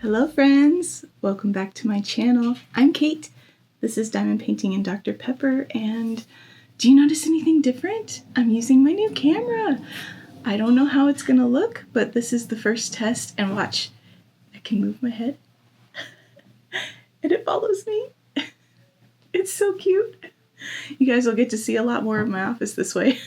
Hello friends! Welcome back to my channel. I'm Kate. This is Diamond Painting and Dr. Pepper, and do you notice anything different? I'm using my new camera. I don't know how it's gonna look, but this is the first test, and watch, I can move my head and it follows me. It's so cute. You guys will get to see a lot more of my office this way.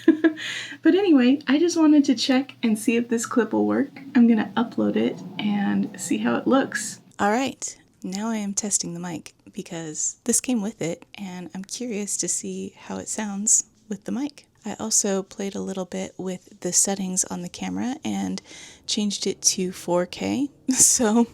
But anyway, I just wanted to check and see if this clip will work. I'm gonna upload it and see how it looks. All right, now I am testing the mic because this came with it and I'm curious to see how it sounds with the mic. I also played a little bit with the settings on the camera and changed it to 4K, so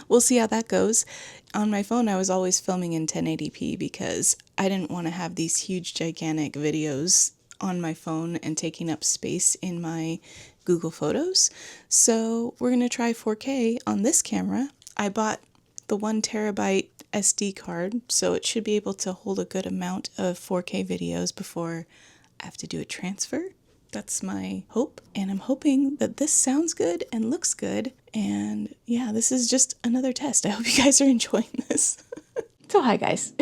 we'll see how that goes. On my phone, I was always filming in 1080p because I didn't want to have these huge, gigantic videos on my phone and taking up space in my Google Photos. So we're going to try 4K on this camera. I bought the 1 terabyte SD card, so it should be able to hold a good amount of 4K videos before I have to do a transfer. That's my hope, and I'm hoping that this sounds good and looks good. And yeah, this is just another test. I hope you guys are enjoying this. So hi guys,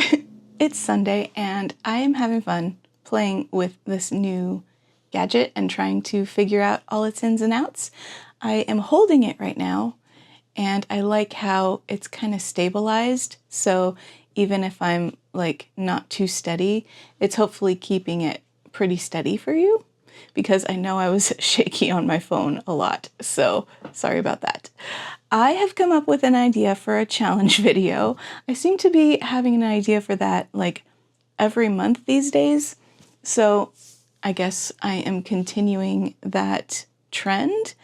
it's Sunday and I am having fun playing with this new gadget and trying to figure out all its ins and outs. I am holding it right now and I like how it's kind of stabilized. So even if I'm like not too steady, it's hopefully keeping it pretty steady for you, because I know I was shaky on my phone a lot, so sorry about that. I have come up with an idea for a challenge video. I seem to be having an idea for that like every month these days, so I guess I am continuing that trend.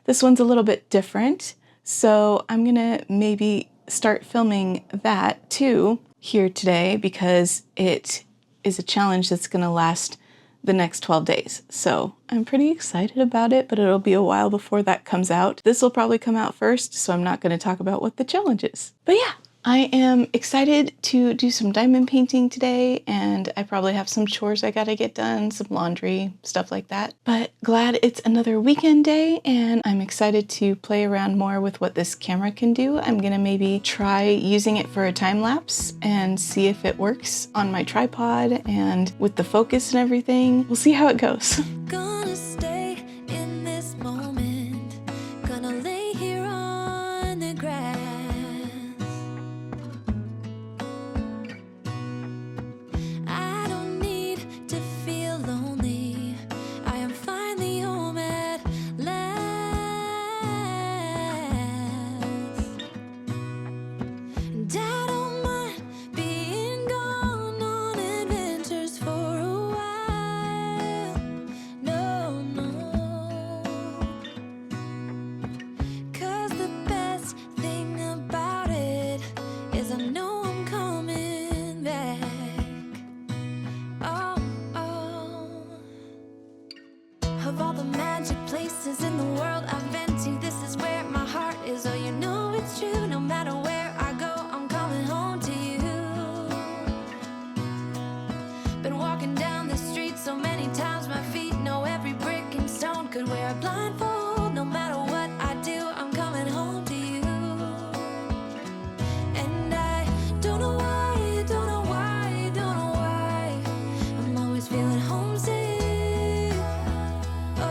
This one's a little bit different, so I'm gonna maybe start filming that too here today because it is a challenge that's gonna last the next 12 days. So I'm pretty excited about it, but it'll be a while before that comes out. This will probably come out first, so I'm not going to talk about what the challenge is. But yeah, I am excited to do some diamond painting today, and I probably have some chores I gotta get done, some laundry, stuff like that. But glad it's another weekend day, and I'm excited to play around more with what this camera can do. I'm gonna maybe try using it for a time lapse and see if it works on my tripod and with the focus and everything. We'll see how it goes. Gonna stay in this moment, gonna lay here on the grass. I don't need to feel lonely, I am finally home at last. And I don't mind being gone on adventures for a while. No, no. 'Cause the best thing about it is I know I'm coming back. Oh, oh. Of all the magic places in the world I've been to, this is where my heart is. Oh, you know it's true. No matter where I go, I'm coming home to you. Been walking down the street so many times, my feet know every brick and stone. Could wear a blindfold. No matter what I do, I'm coming home to you. And I don't know why, don't know why, don't know why I'm always feeling homesick. Oh,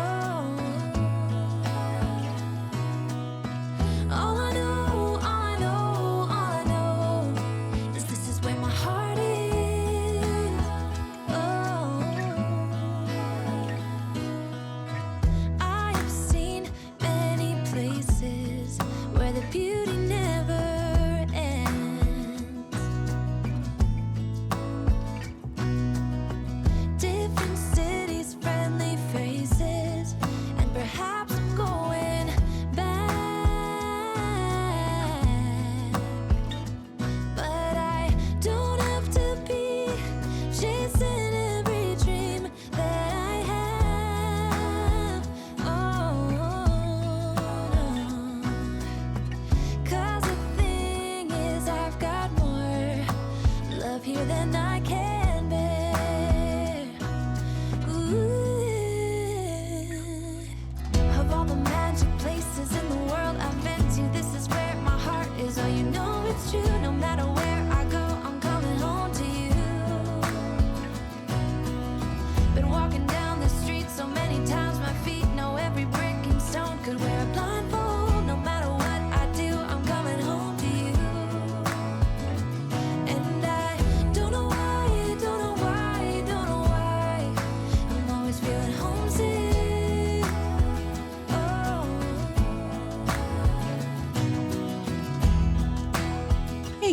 all I know, all I know, all I know is this is where my heart is. Oh, I have seen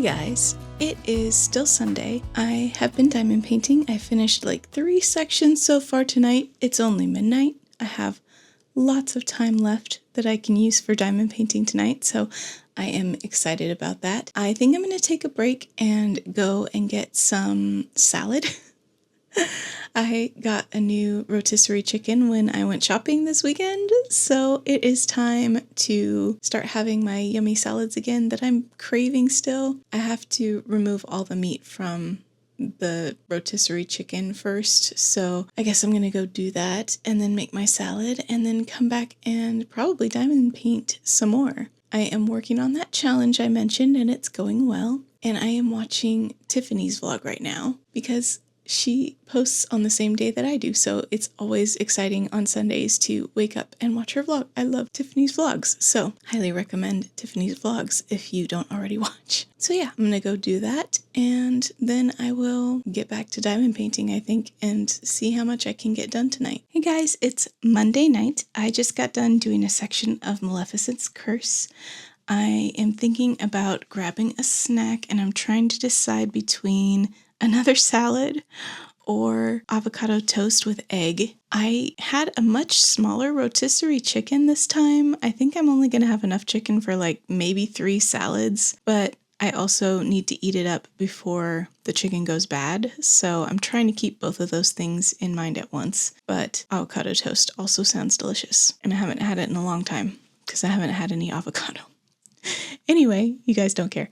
Hey guys, it is still Sunday. I have been diamond painting. I finished like 3 sections so far tonight. It's only midnight. I have lots of time left that I can use for diamond painting tonight, so I am excited about that. I think I'm going to take a break and go and get some salad. I got a new rotisserie chicken when I went shopping this weekend, so it is time to start having my yummy salads again that I'm craving still. I have to remove all the meat from the rotisserie chicken first, so I guess I'm gonna go do that and then make my salad and then come back and probably diamond paint some more. I am working on that challenge I mentioned and it's going well, and I am watching Tiffany's vlog right now because she posts on the same day that I do, so it's always exciting on Sundays to wake up and watch her vlog. I love Tiffany's vlogs, so highly recommend Tiffany's vlogs if you don't already watch. So yeah, I'm gonna go do that, and then I will get back to diamond painting, I think, and see how much I can get done tonight. Hey guys, it's Monday night. I just got done doing a section of Maleficent's Curse. I am thinking about grabbing a snack, and I'm trying to decide between another salad or avocado toast with egg. I had a much smaller rotisserie chicken this time. I think I'm only going to have enough chicken for like maybe 3 salads, but I also need to eat it up before the chicken goes bad, so I'm trying to keep both of those things in mind at once. But avocado toast also sounds delicious, and I haven't had it in a long time because I haven't had any avocado. Anyway, you guys don't care.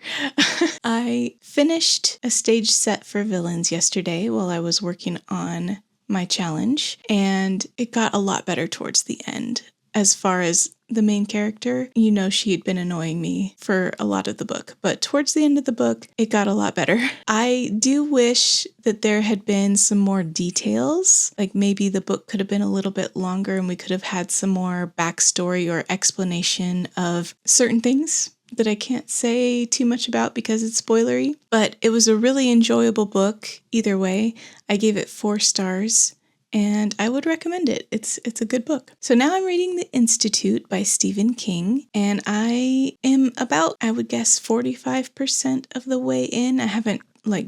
I finished a stage set for villains yesterday while I was working on my challenge, and it got a lot better towards the end. As far as the main character, you know, she had been annoying me for a lot of the book, but towards the end of the book, it got a lot better. I do wish that there had been some more details, like maybe the book could have been a little bit longer and we could have had some more backstory or explanation of certain things that I can't say too much about because it's spoilery, but it was a really enjoyable book either way. I gave it 4 stars. And I would recommend it. It's a good book. So now I'm reading The Institute by Stephen King, and I am about, I would guess, 45% of the way in. I haven't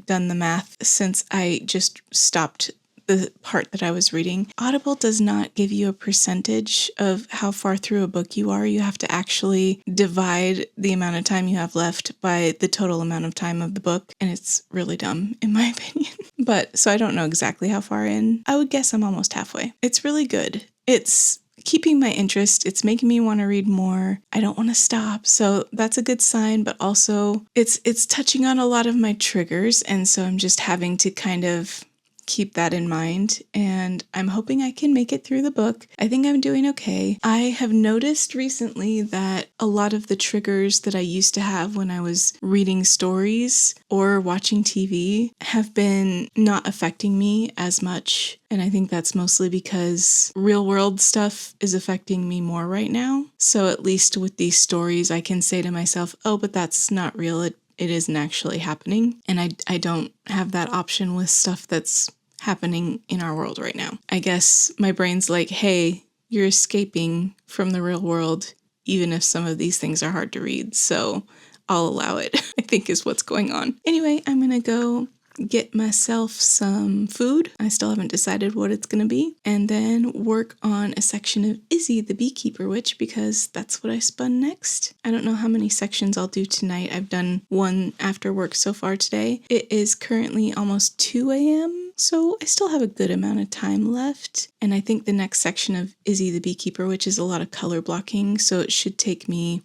done the math since I just stopped the part that I was reading. Audible does not give you a percentage of how far through a book you are. You have to actually divide the amount of time you have left by the total amount of time of the book, and it's really dumb in my opinion. But so I don't know exactly how far in. I would guess I'm almost halfway. It's really good. It's keeping my interest. It's making me want to read more. I don't want to stop. So that's a good sign, but also it's touching on a lot of my triggers, and so I'm just having to kind of keep that in mind, and I'm hoping I can make it through the book. I think I'm doing okay. I have noticed recently that a lot of the triggers that I used to have when I was reading stories or watching TV have been not affecting me as much, and I think that's mostly because real world stuff is affecting me more right now. So at least with these stories, I can say to myself, oh, but that's not real. It isn't actually happening. And I don't have that option with stuff that's happening in our world right now. I guess my brain's like, hey, you're escaping from the real world, even if some of these things are hard to read. So I'll allow it, I think is what's going on. Anyway, I'm going to go get myself some food. I still haven't decided what it's going to be. And then work on a section of Izzy the Beekeeper Witch because that's what I spun next. I don't know how many sections I'll do tonight. I've done 1 after work so far today. It is currently almost 2 a.m. So I still have a good amount of time left. And I think the next section of Izzy the Beekeeper Witch is a lot of color blocking. So it should take me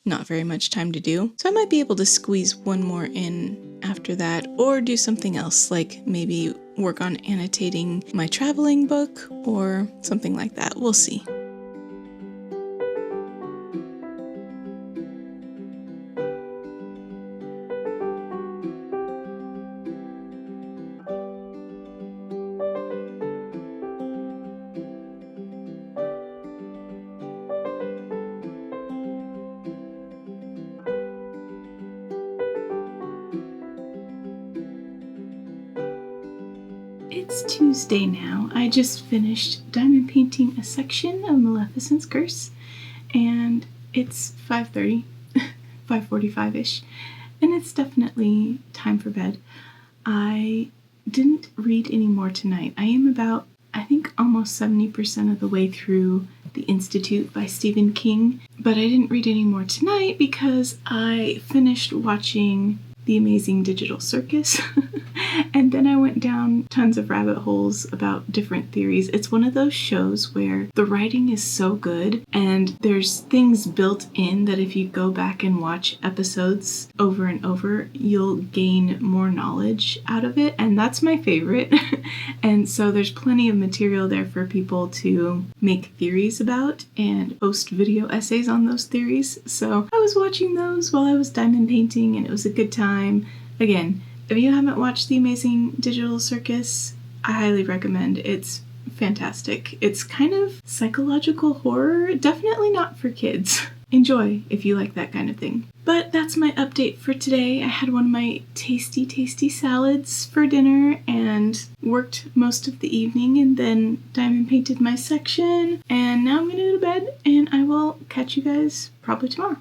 not very much time to do. So I might be able to squeeze 1 more in after that, or do something else, like maybe work on annotating my traveling book or something like that. We'll see. It's Tuesday now. I just finished diamond painting a section of Maleficent's Curse, and it's 5:30, 5:45-ish, and it's definitely time for bed. I didn't read any more tonight. I am about, I think, almost 70% of the way through The Institute by Stephen King, but I didn't read any more tonight because I finished watching The Amazing Digital Circus, and then I went down tons of rabbit holes about different theories. It's one of those shows where the writing is so good, and there's things built in that if you go back and watch episodes over and over, you'll gain more knowledge out of it, and that's my favorite. And so there's plenty of material there for people to make theories about and post video essays on those theories. So I was watching those while I was diamond painting, and it was a good time. Again, if you haven't watched The Amazing Digital Circus, I highly recommend. It's fantastic. It's kind of psychological horror, definitely not for kids. Enjoy if you like that kind of thing. But that's my update for today. I had one of my tasty, tasty salads for dinner and worked most of the evening, and then diamond painted my section. And now I'm going to go to bed, and I will catch you guys probably tomorrow.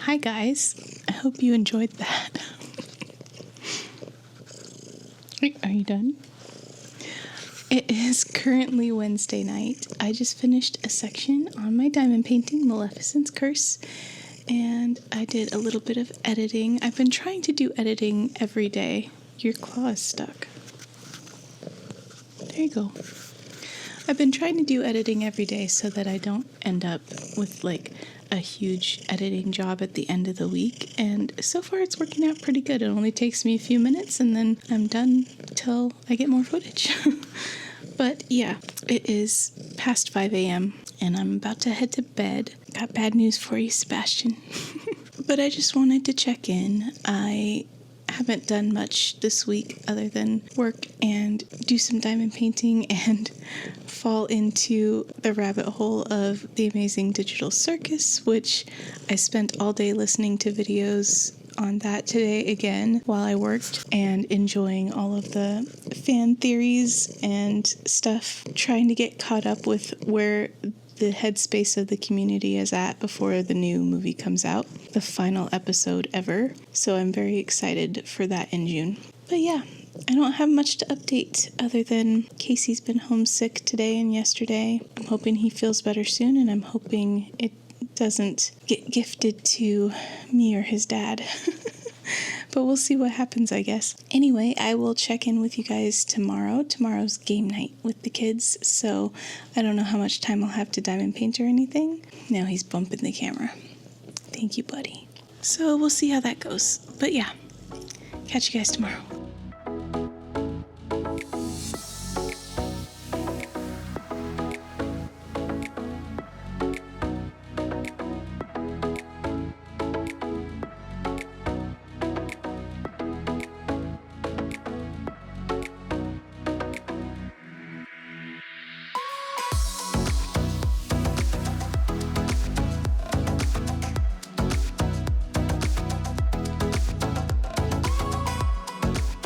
Hi guys, I hope you enjoyed that. Are you done? It is currently Wednesday night. I just finished a section on my diamond painting, Maleficent's Curse, and I did a little bit of editing. I've been trying to do editing every day. Your claw is stuck. There you go. I've been trying to do editing every day so that I don't end up with like a huge editing job at the end of the week, and so far it's working out pretty good. It only takes me a few minutes and then I'm done till I get more footage. But yeah, it is past 5 a.m. and I'm about to head to bed. Got bad news for you, Sebastian. But I just wanted to check in. I haven't done much this week other than work and do some diamond painting and fall into the rabbit hole of The Amazing Digital Circus, which I spent all day listening to videos on that today again while I worked and enjoying all of the fan theories and stuff, trying to get caught up with where the headspace of the community is at before the new movie comes out, the final episode ever. So I'm very excited for that in June. But yeah, I don't have much to update other than Casey's been homesick today and yesterday. I'm hoping he feels better soon, and I'm hoping it doesn't get gifted to me or his dad. But we'll see what happens, I guess. Anyway, I will check in with you guys tomorrow. Tomorrow's game night with the kids, so I don't know how much time I'll have to diamond paint or anything. Now he's bumping the camera. Thank you, buddy. So we'll see how that goes. But yeah, catch you guys tomorrow.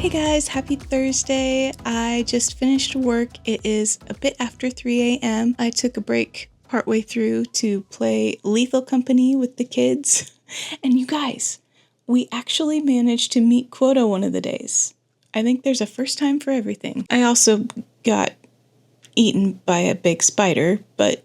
Hey guys, happy Thursday. I just finished work. It is a bit after 3 a.m. I took a break partway through to play Lethal Company with the kids. And you guys, we actually managed to meet quota one of the days. I think there's a first time for everything. I also got eaten by a big spider, but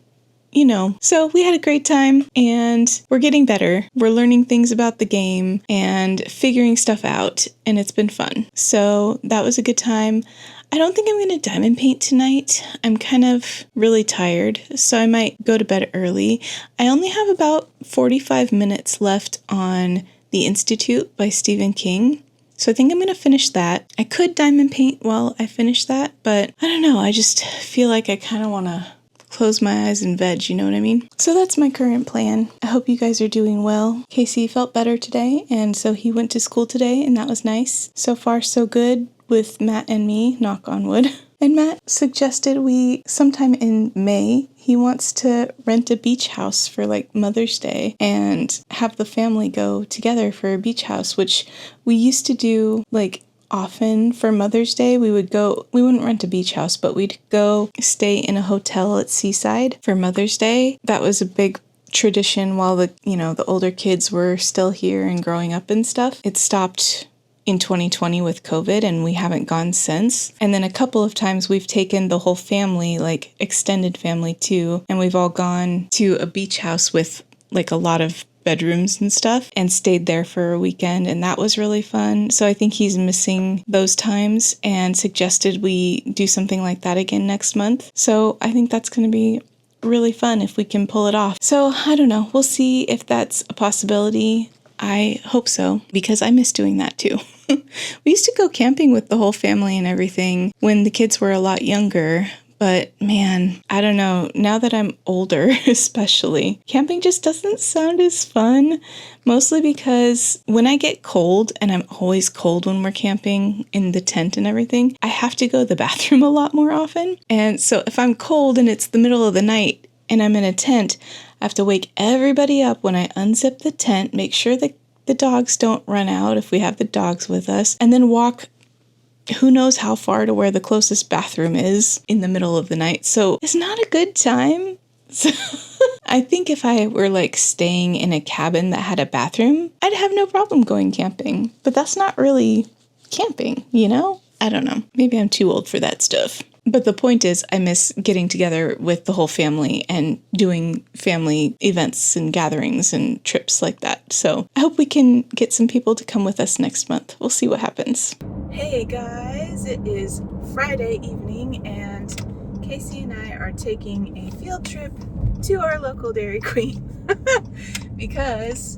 you know, so we had a great time and we're getting better. We're learning things about the game and figuring stuff out, and it's been fun. So that was a good time. I don't think I'm going to diamond paint tonight. I'm kind of really tired, so I might go to bed early. I only have about 45 minutes left on The Institute by Stephen King. So I think I'm going to finish that. I could diamond paint while I finish that, but I don't know. I just feel like I kind of want to close my eyes and veg, you know what I mean? So that's my current plan. I hope you guys are doing well. Casey felt better today, and so he went to school today, and that was nice. So far, so good with Matt and me, knock on wood. And Matt suggested we, sometime in May, he wants to rent a beach house for like Mother's Day and have the family go together for a beach house, which we used to do like often for Mother's Day. We wouldn't rent a beach house, but we'd go stay in a hotel at Seaside for Mother's Day. That was a big tradition while the older kids were still here and growing up and stuff. It stopped in 2020 with COVID, and we haven't gone since. And then a couple of times we've taken the whole family, like extended family too, and we've all gone to a beach house with like a lot of bedrooms and stuff and stayed there for a weekend, and that was really fun. So I think he's missing those times and suggested we do something like that again next month. So I think that's going to be really fun if we can pull it off. So I don't know. We'll see if that's a possibility. I hope so, because I miss doing that too. We used to go camping with the whole family and everything when the kids were a lot younger. But man, I don't know, now that I'm older especially, camping just doesn't sound as fun, mostly because when I get cold, and I'm always cold when we're camping in the tent and everything, I have to go to the bathroom a lot more often. And so if I'm cold and it's the middle of the night and I'm in a tent, I have to wake everybody up when I unzip the tent, make sure that the dogs don't run out if we have the dogs with us, and then walk who knows how far to where the closest bathroom is in the middle of the night. So it's not a good time. So I think if I were like staying in a cabin that had a bathroom, I'd have no problem going camping. But that's not really camping, you know? I don't know. Maybe I'm too old for that stuff. But the point is, I miss getting together with the whole family and doing family events and gatherings and trips like that. So I hope we can get some people to come with us next month. We'll see what happens. Hey guys, it is Friday evening and Casey and I are taking a field trip to our local Dairy Queen because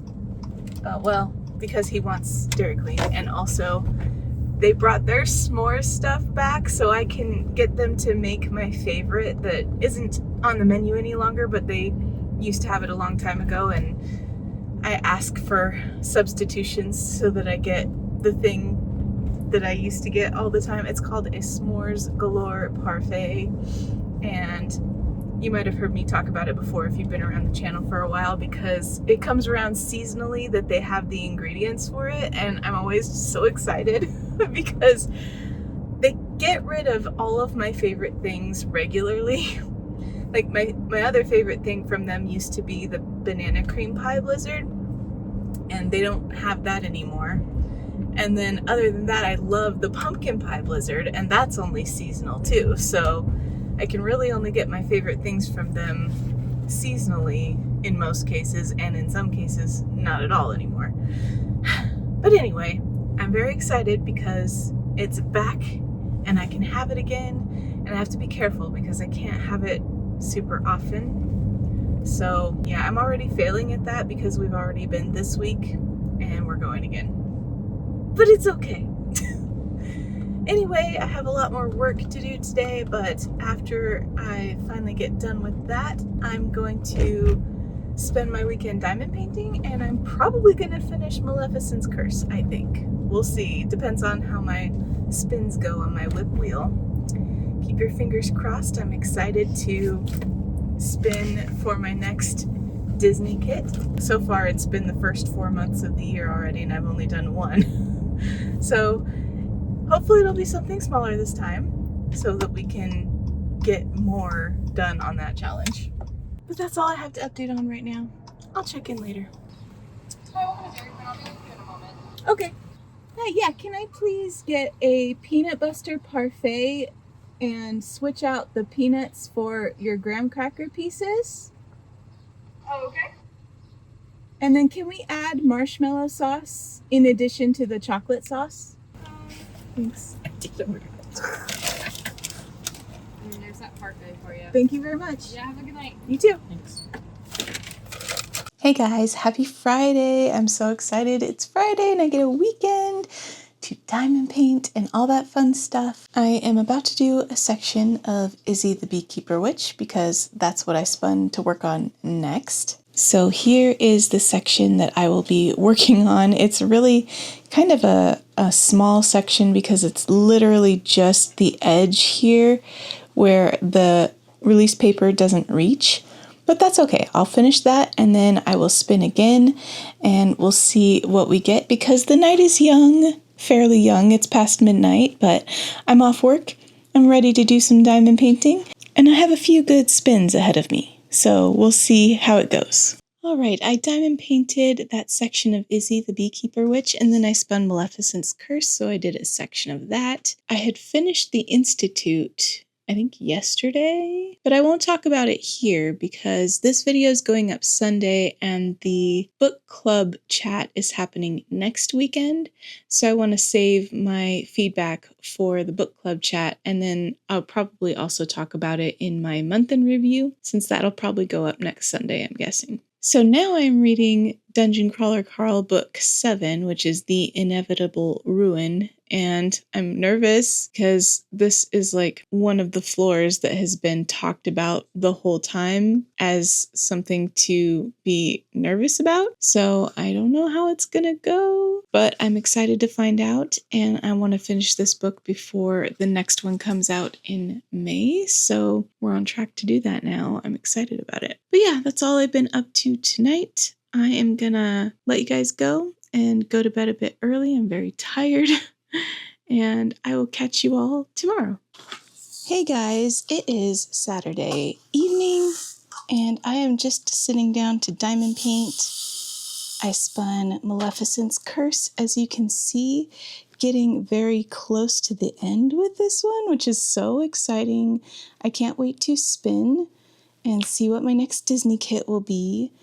he wants Dairy Queen, and also they brought their s'mores stuff back so I can get them to make my favorite that isn't on the menu any longer, but they used to have it a long time ago, and I ask for substitutions so that I get the thing that I used to get all the time. It's called a S'mores Galore Parfait, and you might have heard me talk about it before if you've been around the channel for a while, because it comes around seasonally that they have the ingredients for it, and I'm always so excited because they get rid of all of my favorite things regularly. Like my other favorite thing from them used to be the banana cream pie blizzard, and they don't have that anymore. And then other than that, I love the pumpkin pie blizzard, and that's only seasonal too. So I can really only get my favorite things from them seasonally in most cases, and in some cases not at all anymore. But anyway, I'm very excited because it's back and I can have it again, and I have to be careful because I can't have it super often. So yeah, I'm already failing at that because we've already been this week and we're going again. But it's okay. Anyway, I have a lot more work to do today, but after I finally get done with that, I'm going to spend my weekend diamond painting, and I'm probably going to finish Maleficent's Curse, I think. We'll see. Depends on how my spins go on my whip wheel. Keep your fingers crossed. I'm excited to spin for my next Disney kit. So far, it's been the first 4 months of the year already, and I've only done one. So hopefully it'll be something smaller this time so that we can get more done on that challenge. But that's all I have to update on right now. I'll check in later. I'll be with you in a moment. Okay. Yeah, can I please get a peanut butter parfait and switch out the peanuts for your graham cracker pieces? Oh, okay. And then can we add marshmallow sauce in addition to the chocolate sauce? Thanks. And there's that parfait for you. Thank you very much. Yeah, have a good night. You too. Thanks. Hey guys, happy Friday. I'm so excited. It's Friday and I get a weekend to diamond paint and all that fun stuff. I am about to do a section of Izzy the Beekeeper Witch because that's what I spun to work on next. So here is the section that I will be working on. It's really kind of a small section because it's literally just the edge here where the release paper doesn't reach. But that's okay. I'll finish that and then I will spin again and we'll see what we get because the night is young. fairly young. It's past midnight, but I'm off work. I'm ready to do some diamond painting, and I have a few good spins ahead of me, so we'll see how it goes. Alright, I diamond painted that section of Izzy the Beekeeper Witch, and then I spun Maleficent's Curse, so I did a section of that. I had finished the Institute, I think yesterday, but I won't talk about it here because this video is going up Sunday and the book club chat is happening next weekend. So I want to save my feedback for the book club chat, and then I'll probably also talk about it in my month in review since that'll probably go up next Sunday, I'm guessing. So now I'm reading Dungeon Crawler Carl Book 7, which is The Inevitable Ruin, and I'm nervous because this is like one of the floors that has been talked about the whole time as something to be nervous about. So I don't know how it's gonna go, but I'm excited to find out, and I want to finish this book before the next one comes out in May, so we're on track to do that now. I'm excited about it. But yeah, that's all I've been up to tonight. I am gonna let you guys go and go to bed a bit early. I'm very tired. And I will catch you all tomorrow. Hey guys, it is Saturday evening, and I am just sitting down to diamond paint. I spun Maleficent's Curse, as you can see, getting very close to the end with this one, which is so exciting. I can't wait to spin and see what my next Disney kit will be.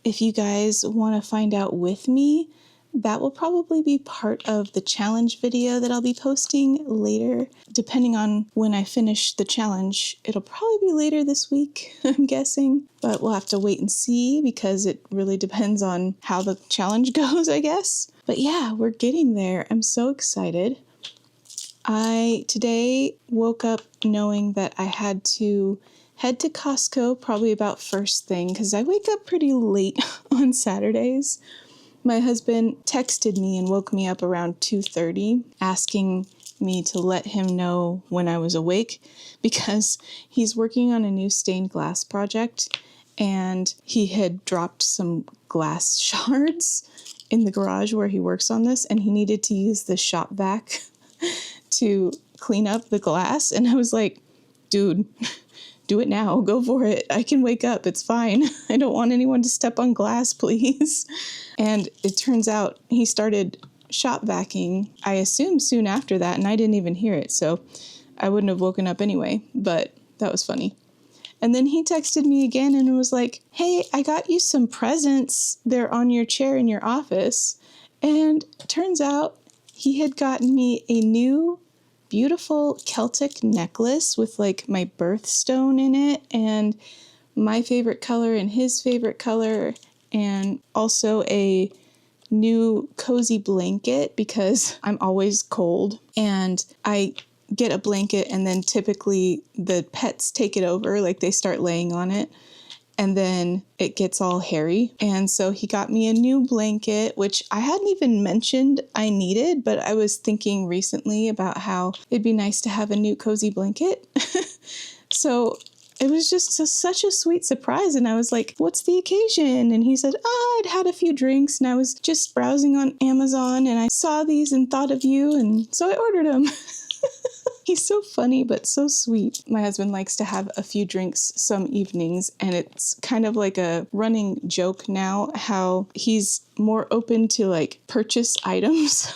If you guys want to find out with me, that will probably be part of the challenge video that I'll be posting later. Depending on when I finish the challenge, it'll probably be later this week, I'm guessing. But we'll have to wait and see because it really depends on how the challenge goes, I guess. But yeah, we're getting there. I'm so excited. I today woke up knowing that I had to head to Costco probably about first thing because I wake up pretty late on Saturdays. My husband texted me and woke me up around 2:30 asking me to let him know when I was awake because he's working on a new stained glass project and he had dropped some glass shards in the garage where he works on this, and he needed to use the shop vac to clean up the glass. And I was like, dude, do it now. Go for it. I can wake up. It's fine. I don't want anyone to step on glass, please. And it turns out he started shop vacuuming, I assume soon after that, and I didn't even hear it, so I wouldn't have woken up anyway, but that was funny. And then he texted me again and was like, hey, I got you some presents. They're on your chair in your office. And turns out he had gotten me a new beautiful Celtic necklace with like my birthstone in it and my favorite color and his favorite color, and also a new cozy blanket because I'm always cold and I get a blanket and then typically the pets take it over, like they start laying on it, and then it gets all hairy. And so he got me a new blanket, which I hadn't even mentioned I needed, but I was thinking recently about how it'd be nice to have a new cozy blanket. So it was just such a sweet surprise. And I was like, what's the occasion? And he said, I'd had a few drinks and I was just browsing on Amazon and I saw these and thought of you. And so I ordered them. He's so funny, but so sweet. My husband likes to have a few drinks some evenings, and it's kind of like a running joke now how he's more open to like purchase items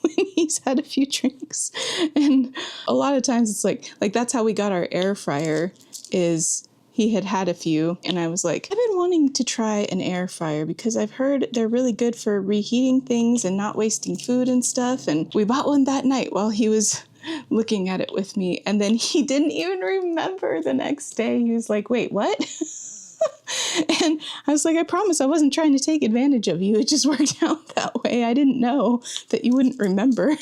when he's had a few drinks. And a lot of times it's like that's how we got our air fryer, is he had a few, and I was like, I've been wanting to try an air fryer because I've heard they're really good for reheating things and not wasting food and stuff. And we bought one that night while he was looking at it with me, and then he didn't even remember the next day. He was like, wait, what? And I was like, I promise I wasn't trying to take advantage of you. It just worked out that way. I didn't know that you wouldn't remember.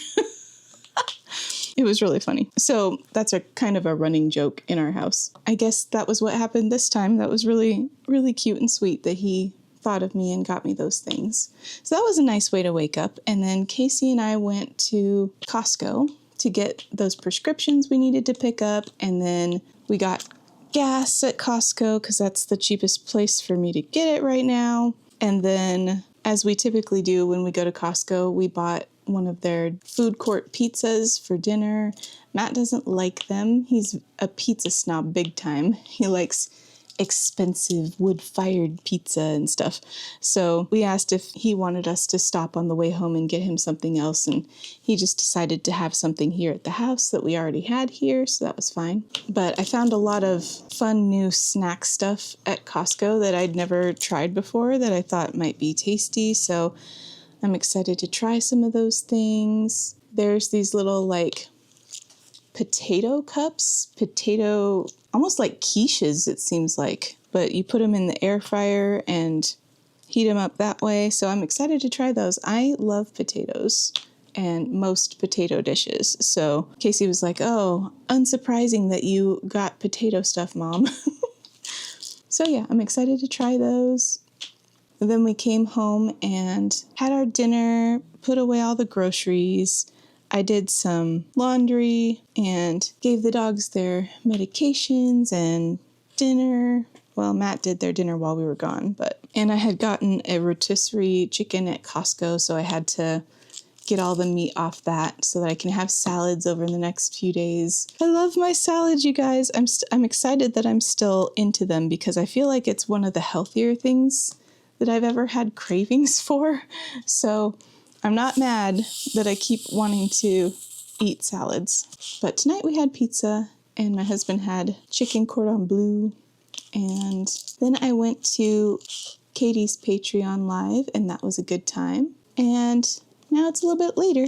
It was really funny. So that's a kind of a running joke in our house. I guess that was what happened this time. That was really, really cute and sweet that he thought of me and got me those things. So that was a nice way to wake up. And then Casey and I went to Costco to get those prescriptions we needed to pick up. And then we got gas at Costco because that's the cheapest place for me to get it right now. And then, as we typically do when we go to Costco, we bought one of their food court pizzas for dinner. Matt doesn't like them. He's a pizza snob big time. He likes expensive wood-fired pizza and stuff. So we asked if he wanted us to stop on the way home and get him something else, and he just decided to have something here at the house that we already had here, so that was fine. But I found a lot of fun new snack stuff at Costco that I'd never tried before that I thought might be tasty, so I'm excited to try some of those things. There's these little like potato cups, almost like quiches it seems like, but you put them in the air fryer and heat them up that way. So I'm excited to try those. I love potatoes and most potato dishes. So Casey was like, oh, unsurprising that you got potato stuff, Mom. So yeah, I'm excited to try those. And then we came home and had our dinner, put away all the groceries. I did some laundry and gave the dogs their medications and dinner. Well, Matt did their dinner while we were gone, and I had gotten a rotisserie chicken at Costco, so I had to get all the meat off that so that I can have salads over the next few days. I love my salads, you guys. I'm excited that I'm still into them because I feel like it's one of the healthier things that I've ever had cravings for. So I'm not mad that I keep wanting to eat salads. But tonight we had pizza, and my husband had chicken cordon bleu. And then I went to Katie's Patreon live, and that was a good time. And now it's a little bit later,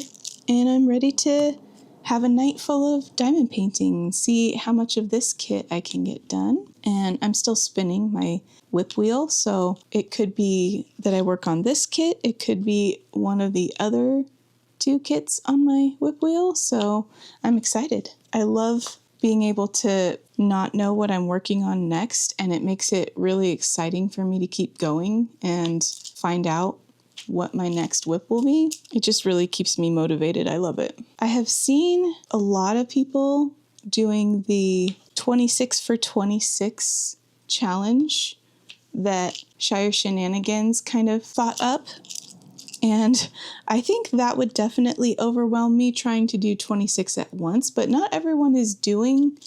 and I'm ready to have a night full of diamond painting and see how much of this kit I can get done. And I'm still spinning my whip wheel, so it could be that I work on this kit. It could be one of the other 2 kits on my whip wheel, so I'm excited. I love being able to not know what I'm working on next, and it makes it really exciting for me to keep going and find out what my next whip will be. It just really keeps me motivated. I love it. I have seen a lot of people doing the 26 for 26 challenge that Shire Shenanigans kind of thought up. And I think that would definitely overwhelm me trying to do 26 at once, but not everyone is doing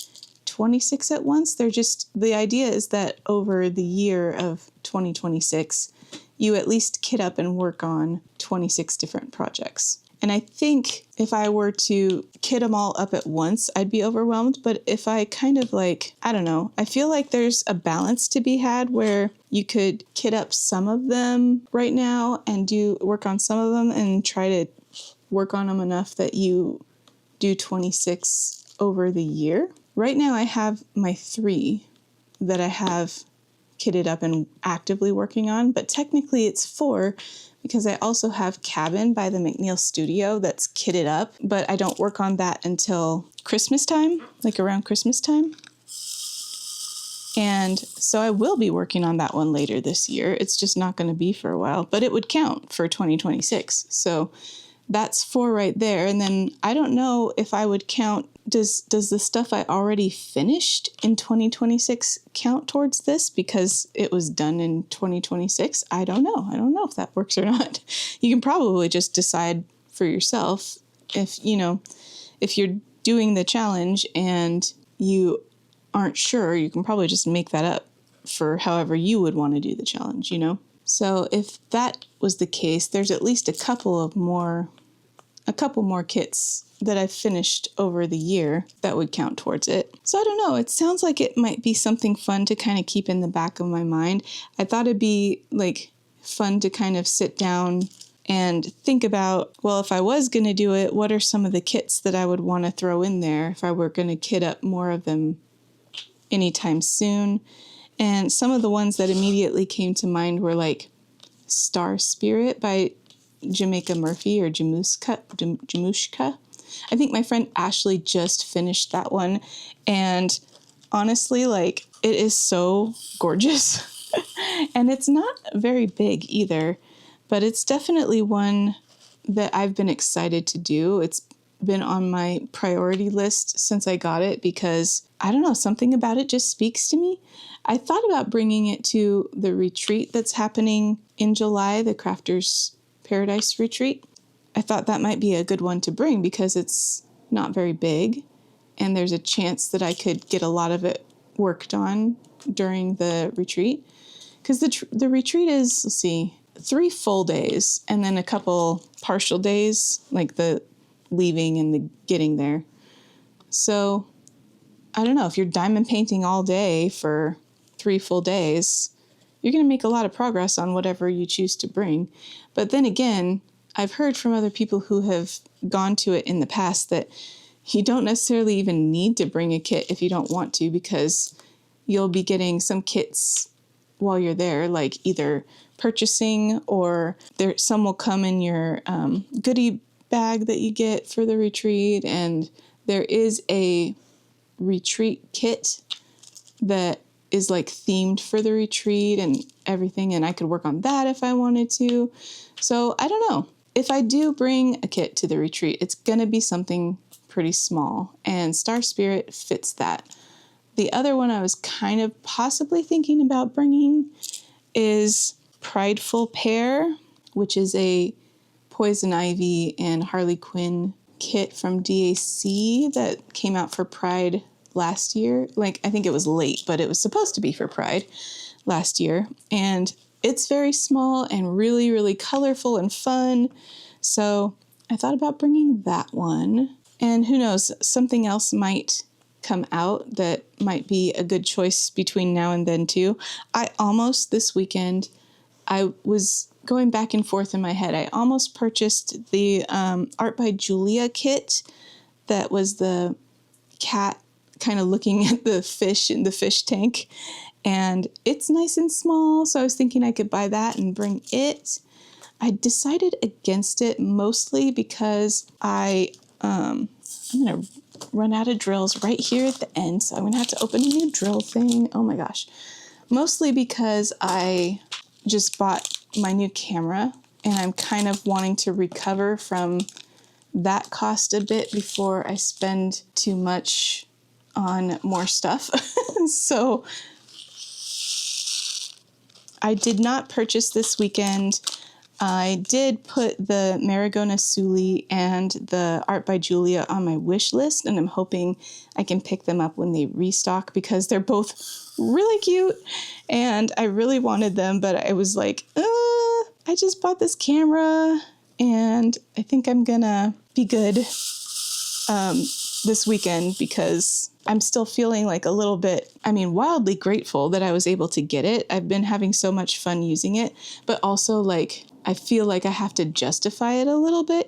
26 at once. The idea is that over the year of 2026, you at least kit up and work on 26 different projects. And I think if I were to kit them all up at once, I'd be overwhelmed. But if I kind of I feel like there's a balance to be had where you could kit up some of them right now and work on some of them and try to work on them enough that you do 26 over the year. Right now I have my 3 that I have kitted up and actively working on, but technically it's 4 because I also have Cabin by the McNeil Studio that's kitted up, but I don't work on that until Christmas time, like around Christmas time. And so I will be working on that one later this year. It's just not going to be for a while, but it would count for 2026. So that's 4 right there. And then I don't know if I would count, does the stuff I already finished in 2026 count towards this because it was done in 2026? I don't know. I don't know if that works or not. You can probably just decide for yourself if you're doing the challenge and you aren't sure, you can probably just make that up for however you would want to do the challenge, So if that was the case, there's at least a couple more kits that I've finished over the year that would count towards it. So I don't know. It sounds like it might be something fun to kind of keep in the back of my mind. I thought it'd be fun to kind of sit down and think about, well, if I was going to do it, what are some of the kits that I would want to throw in there if I were going to kit up more of them anytime soon. And some of the ones that immediately came to mind were Star Spirit by Jamaica Murphy or Jamushka. I think my friend Ashley just finished that one. And honestly, it is so gorgeous. And it's not very big either, but it's definitely one that I've been excited to do. It's been on my priority list since I got it because, I don't know, something about it just speaks to me. I thought about bringing it to the retreat that's happening in July, the Crafters Paradise retreat. I thought that might be a good one to bring because it's not very big and there's a chance that I could get a lot of it worked on during the retreat. Because the retreat is, let's see, 3 full days and then a couple partial days, like the leaving and the getting there. So I don't know, if you're diamond painting all day for 3 full days, you're going to make a lot of progress on whatever you choose to bring. But then again, I've heard from other people who have gone to it in the past that you don't necessarily even need to bring a kit if you don't want to, because you'll be getting some kits while you're there, like either purchasing or some will come in your goodie bag that you get for the retreat. And there is a retreat kit that is like themed for the retreat and everything, and I could work on that if I wanted to. So I don't know. If I do bring a kit to the retreat, it's going to be something pretty small, and Star Spirit fits that. The other one I was kind of possibly thinking about bringing is Prideful Pear, which is a Poison Ivy and Harley Quinn kit from DAC that came out for Pride last year. Like, I think it was late, but it was supposed to be for Pride last year. And it's very small and really, really colorful and fun. So I thought about bringing that one. And who knows, something else might come out that might be a good choice between now and then too. This weekend, I was going back and forth in my head. I almost purchased the Art by Julia kit that was the cat kind of looking at the fish in the fish tank. And it's nice and small, so I was thinking I could buy that and bring it. I decided against it mostly because I'm going to run out of drills right here at the end, so I'm going to have to open a new drill thing. Oh my gosh. Mostly because I just bought my new camera, and I'm kind of wanting to recover from that cost a bit before I spend too much on more stuff. So I did not purchase this weekend. I did put the Marigona Suli and the Art by Julia on my wish list, and I'm hoping I can pick them up when they restock because they're both really cute and I really wanted them, but I was like, I just bought this camera and I think I'm gonna be good this weekend because I'm still feeling like a little bit, wildly grateful that I was able to get it. I've been having so much fun using it, but also like I feel like I have to justify it a little bit,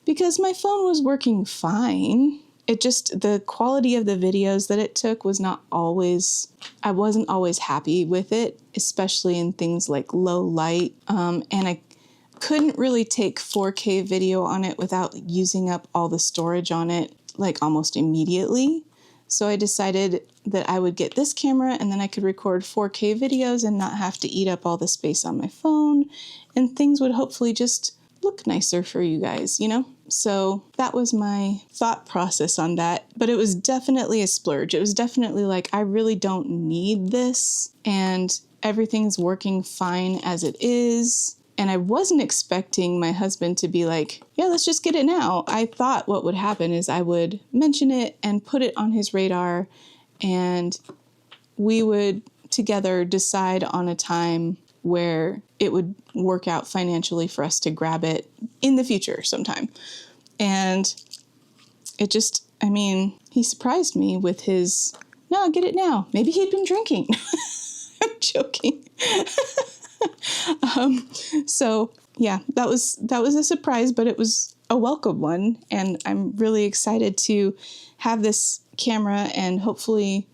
because my phone was working fine. The quality of the videos that it took was I wasn't always happy with it, especially in things like low light. And I couldn't really take 4K video on it without using up all the storage on it, like almost immediately. So I decided that I would get this camera and then I could record 4K videos and not have to eat up all the space on my phone, and things would hopefully just look nicer for you guys, So that was my thought process on that, but it was definitely a splurge. It was definitely like, I really don't need this and everything's working fine as it is. And I wasn't expecting my husband to be like, yeah, let's just get it now. I thought what would happen is I would mention it and put it on his radar, and we would together decide on a time where it would work out financially for us to grab it in the future sometime. And it just, he surprised me with his, no, I'll get it now. Maybe he'd been drinking. I'm joking. So yeah, that was a surprise, but it was a welcome one. And I'm really excited to have this camera and hopefully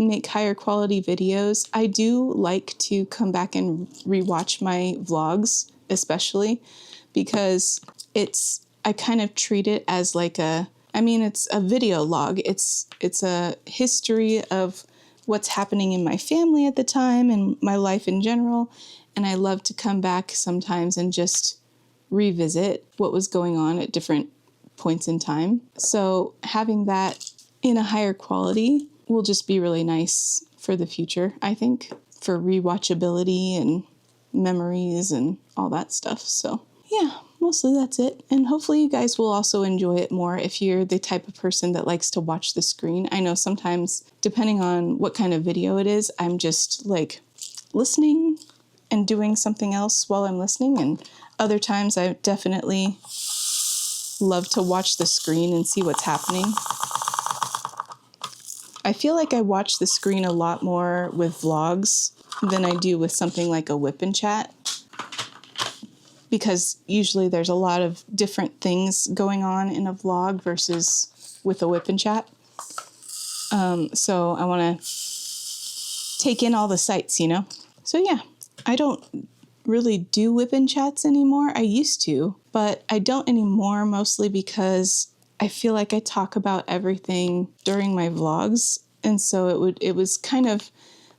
make higher quality videos. I do like to come back and rewatch my vlogs, especially because I kind of treat it as like it's a video log. It's a history of what's happening in my family at the time and my life in general. And I love to come back sometimes and just revisit what was going on at different points in time. So having that in a higher quality will just be really nice for the future, I think, for rewatchability and memories and all that stuff. So yeah, mostly that's it. And hopefully you guys will also enjoy it more if you're the type of person that likes to watch the screen. I know sometimes, depending on what kind of video it is, I'm just like listening and doing something else while I'm listening. And other times I definitely love to watch the screen and see what's happening. I feel like I watch the screen a lot more with vlogs than I do with something like a whip and chat, because usually there's a lot of different things going on in a vlog versus with a whip and chat. So I want to take in all the sights, you know? So yeah, I don't really do whip and chats anymore. I used to, but I don't anymore, mostly because I feel like I talk about everything during my vlogs. And so it was kind of,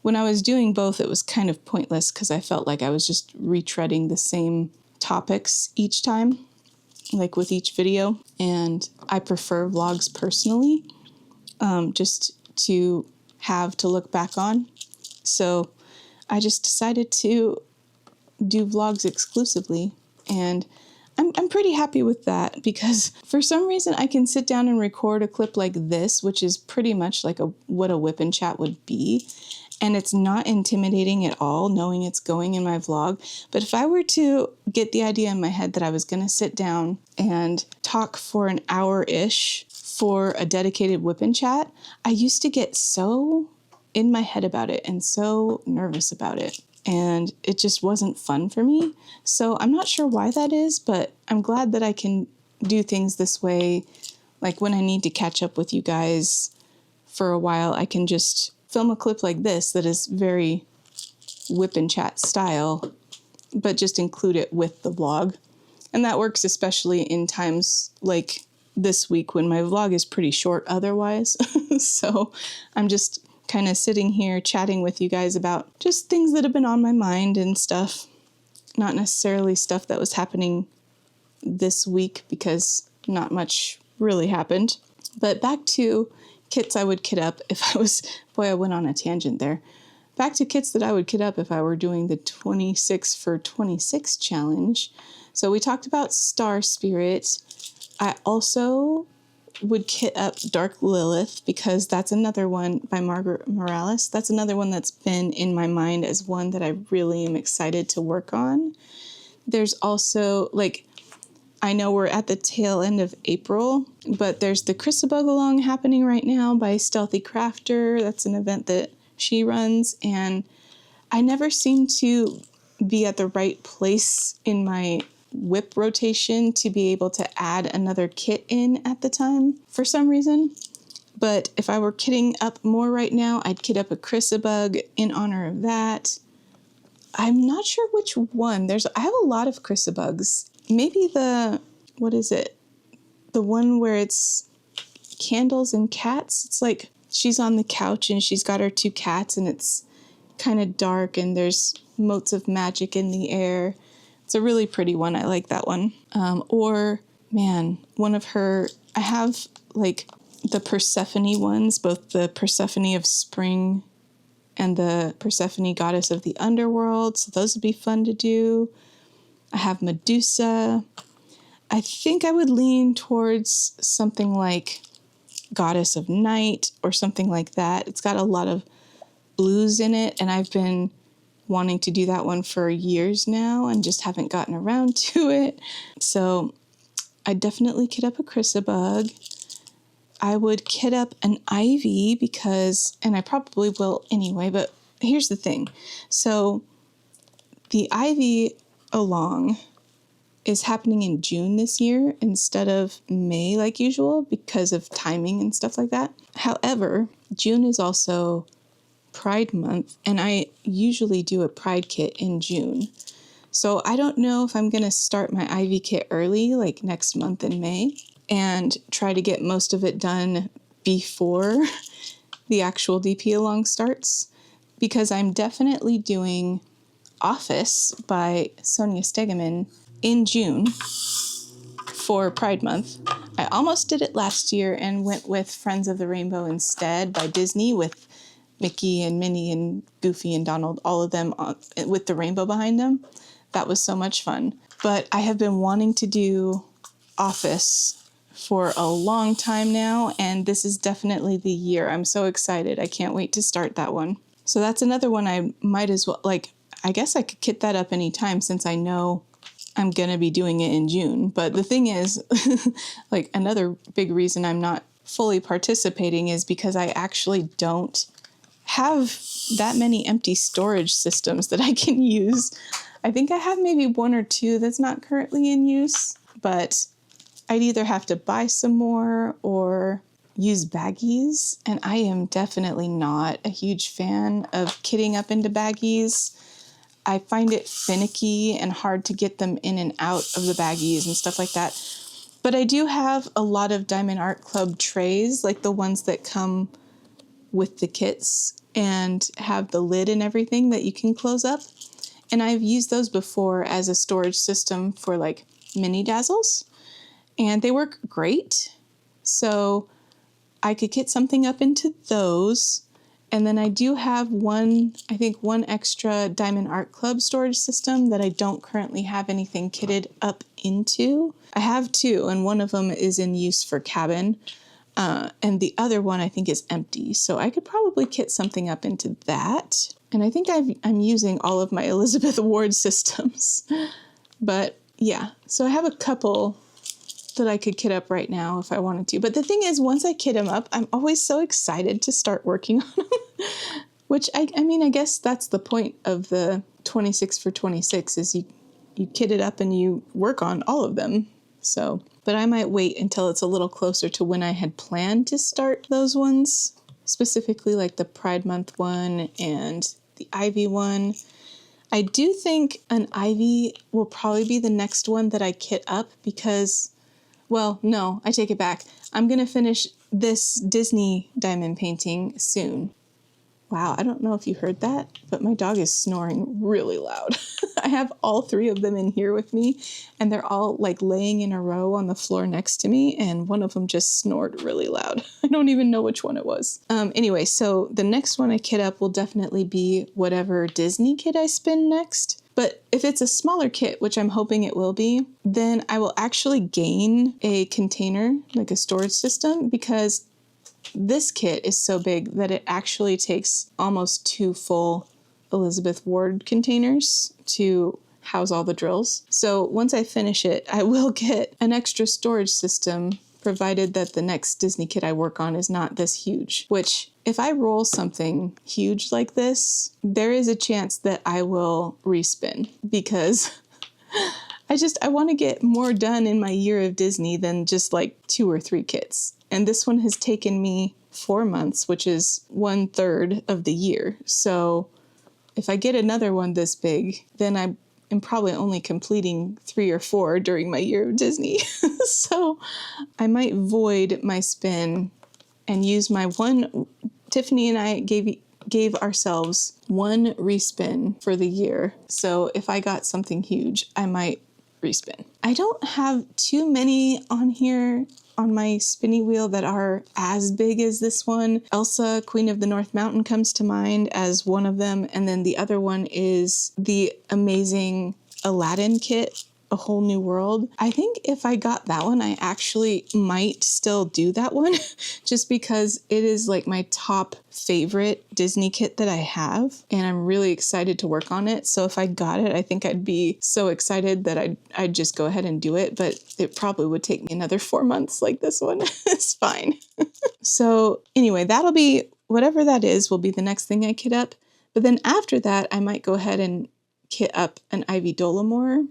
when I was doing both, it was kind of pointless because I felt like I was just retreading the same topics each time, like with each video. And I prefer vlogs personally, just to have to look back on. So I just decided to do vlogs exclusively, and I'm pretty happy with that, because for some reason I can sit down and record a clip like this, which is pretty much like what a whip and chat would be, and it's not intimidating at all knowing it's going in my vlog. But if I were to get the idea in my head that I was going to sit down and talk for an hour-ish for a dedicated whip and chat, I used to get so in my head about it and so nervous about it. And it just wasn't fun for me. So I'm not sure why that is, but I'm glad that I can do things this way. Like when I need to catch up with you guys for a while, I can just film a clip like this that is very whip and chat style, but just include it with the vlog. And that works especially in times like this week when my vlog is pretty short otherwise. So I'm just kind of sitting here chatting with you guys about just things that have been on my mind and stuff. Not necessarily stuff that was happening this week, because not much really happened. But back to kits I would kit up if I was, boy, I went on a tangent there. Back to kits that I would kit up if I were doing the 26 for 26 challenge. So we talked about Star Spirit. I also would kit up Dark Lilith, because that's another one by Margaret Morales. That's another one that's been in my mind as one that I really am excited to work on. There's also, like, I know we're at the tail end of April, but there's the Chrissabug along happening right now by Stealthy Crafter. That's an event that she runs, and I never seem to be at the right place in my whip rotation to be able to add another kit in at the time for some reason. But if I were kitting up more right now, I'd kit up a Chrissabug in honor of that. I'm not sure which one. I have a lot of Chrissabugs. Maybe what is it? The one where it's candles and cats. It's like she's on the couch and she's got her two cats, and it's kind of dark and there's motes of magic in the air. It's a really pretty one. I like that one. One of her, I have like the Persephone ones, both the Persephone of spring and the Persephone goddess of the underworld. So those would be fun to do. I have Medusa. I think I would lean towards something like Goddess of Night or something like that. It's got a lot of blues in it, and I've been wanting to do that one for years now and just haven't gotten around to it. So I definitely kit up a Chrissabug. I would kit up an Ivy because, and I probably will anyway, but here's the thing. So the Ivy along is happening in June this year instead of May like usual because of timing and stuff like that. However, June is also Pride month, and I usually do a Pride kit in June. So I don't know if I'm going to start my Ivy kit early, like next month in May, and try to get most of it done before the actual DP along starts, because I'm definitely doing Office by Sonia Stegeman in June for Pride month. I almost did it last year and went with Friends of the Rainbow instead by Disney with Mickey and Minnie and Goofy and Donald, all of them with the rainbow behind them. That was so much fun. But I have been wanting to do Office for a long time now, and this is definitely the year. I'm so excited. I can't wait to start that one. So that's another one I might as well, like, I guess I could kit that up anytime since I know I'm going to be doing it in June. But the thing is, like, another big reason I'm not fully participating is because I actually don't have that many empty storage systems that I can use. I think I have maybe one or two that's not currently in use, but I'd either have to buy some more or use baggies, and I am definitely not a huge fan of kitting up into baggies. I find it finicky and hard to get them in and out of the baggies and stuff like that. But I do have a lot of Diamond Art Club trays, like the ones that come with the kits and have the lid and everything that you can close up. And I've used those before as a storage system for like mini dazzles, and they work great. So I could kit something up into those. And then I do have one extra Diamond Art Club storage system that I don't currently have anything kitted up into. I have two, and one of them is in use for cabin. And the other one I think is empty. So I could probably kit something up into that. And I think I'm using all of my Elizabeth Ward systems. But yeah, so I have a couple that I could kit up right now if I wanted to. But the thing is, once I kit them up, I'm always so excited to start working on them. Which, I mean, I guess that's the point of the 26 for 26 is you kit it up and you work on all of them. So, but I might wait until it's a little closer to when I had planned to start those ones, specifically like the Pride Month one and the Ivy one. I do think an Ivy will probably be the next one that I kit up because, well, no, I take it back. I'm going to finish this Disney diamond painting soon. Wow, I don't know if you heard that, but my dog is snoring really loud. I have all three of them in here with me, and they're all like laying in a row on the floor next to me, and one of them just snored really loud. I don't even know which one it was. Anyway, so the next one I kit up will definitely be whatever Disney kit I spin next. But if it's a smaller kit, which I'm hoping it will be, then I will actually gain a container, like a storage system, because this kit is so big that it actually takes almost 2 full Elizabeth Ward containers to house all the drills. So once I finish it, I will get an extra storage system, provided that the next Disney kit I work on is not this huge, which if I roll something huge like this, there is a chance that I will respin because I want to get more done in my year of Disney than just like 2 or 3 kits. And this one has taken me 4 months, which is 1/3 of the year. So if I get another one this big, then I am probably only completing 3 or 4 during my year of Disney. So I might void my spin and use my one. Tiffany and I gave ourselves one respin for the year. So if I got something huge, I might respin. I don't have too many on here on my spinny wheel that are as big as this one. Elsa, Queen of the North Mountain, comes to mind as one of them. And then the other one is the amazing Aladdin kit, A Whole New World. I think if I got that one, I actually might still do that one just because it is like my top favorite Disney kit that I have, and I'm really excited to work on it. So if I got it, I think I'd be so excited that I'd just go ahead and do it, but it probably would take me another 4 months like this one. It's fine. So anyway, that'll be, whatever that is, will be the next thing I kit up. But then after that, I might go ahead and kit up an Ivy Dolamore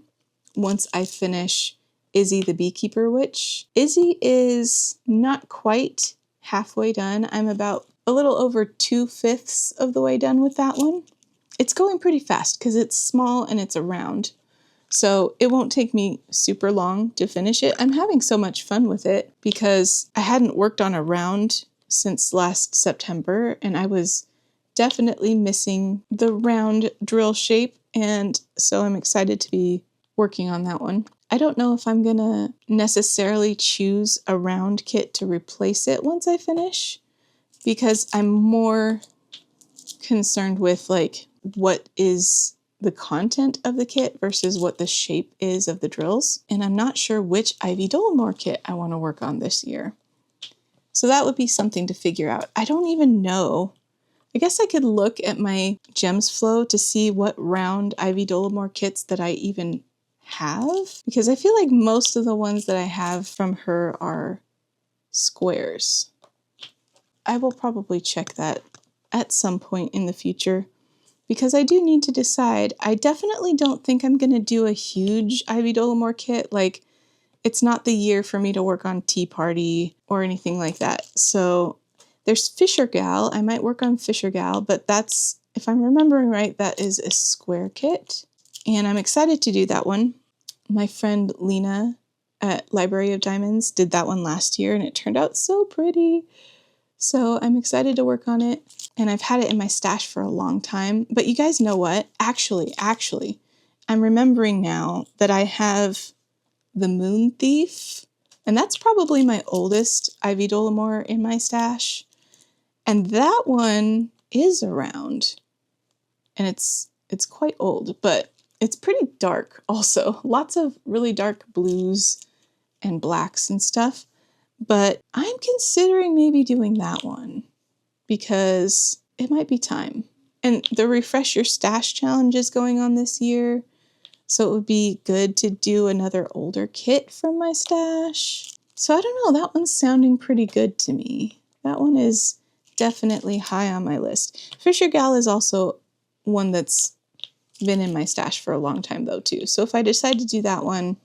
once I finish Izzy the Beekeeper Witch. Izzy is not quite halfway done. I'm about a little over 2/5 of the way done with that one. It's going pretty fast because it's small and it's a round. So it won't take me super long to finish it. I'm having so much fun with it because I hadn't worked on a round since last September, and I was definitely missing the round drill shape, and so I'm excited to be working on that one. I don't know if I'm gonna necessarily choose a round kit to replace it once I finish, because I'm more concerned with like what is the content of the kit versus what the shape is of the drills. And I'm not sure which Ivy Dolamore kit I want to work on this year. So that would be something to figure out. I don't even know. I guess I could look at my gems flow to see what round Ivy Dolamore kits that I even have, because I feel like most of the ones that I have from her are squares. I will probably check that at some point in the future, because I do need to decide. I definitely don't think I'm going to do a huge Ivy Dolamore kit. Like, it's not the year for me to work on Tea Party or anything like that. So there's Fishergal. I might work on Fishergal, but that's, if I'm remembering right, that is a square kit. And I'm excited to do that one. My friend Lena at Library of Diamonds did that one last year, and it turned out so pretty. So I'm excited to work on it. And I've had it in my stash for a long time. But you guys know what? Actually, I'm remembering now that I have the Moon Thief. And that's probably my oldest Ivy Dolamore in my stash. And that one is around. And it's quite old, but it's pretty dark also. Lots of really dark blues and blacks and stuff. But I'm considering maybe doing that one because it might be time. And the Refresh Your Stash challenge is going on this year, so it would be good to do another older kit from my stash. So I don't know, that one's sounding pretty good to me. That one is definitely high on my list. Fishergal is also one that's been in my stash for a long time though too. So if I decide to do that one,